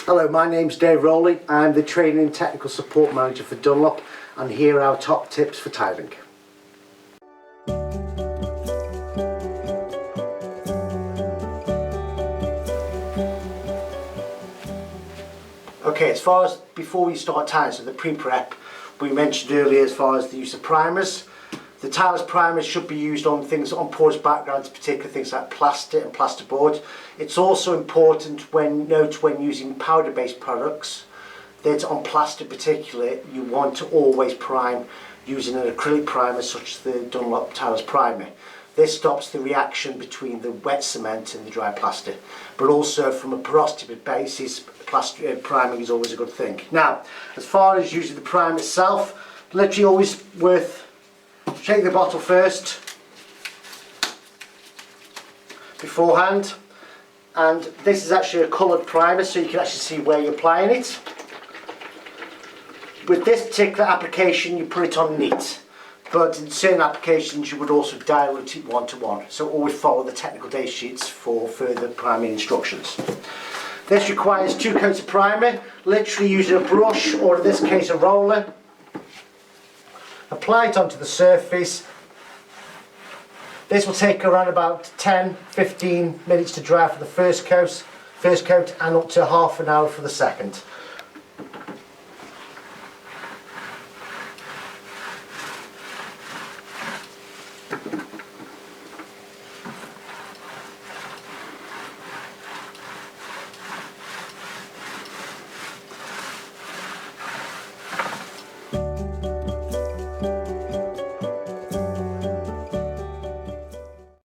Hello, my name's Dave Rowley. I'm the Training and Technical Support Manager for Dunlop, and here are our top tips for tiling. Okay, as far as before we start tiling, so the pre-prep, we mentioned earlier as far as the use of primers. The tiler's primers should be used on things on porous backgrounds, particularly things like plaster and plasterboard. It's also important when using powder-based products that on plaster particularly you want to always prime using an acrylic primer such as the Dunlop tiler's primer. This stops the reaction between the wet cement and the dry plaster, but also from a porosity basis, priming is always a good thing. Now, as far as using the primer itself, literally always worth shake the bottle first beforehand, and this is actually a coloured primer so you can actually see where you're applying it. With this particular application you put it on neat, but in certain applications you would also dilute it 1:1, so always follow the technical data sheets for further priming instructions. This requires 2 coats of primer, literally using a brush or in this case a roller. Apply it onto the surface. This will take around about 10-15 minutes to dry for the first coat and up to half an hour for the second.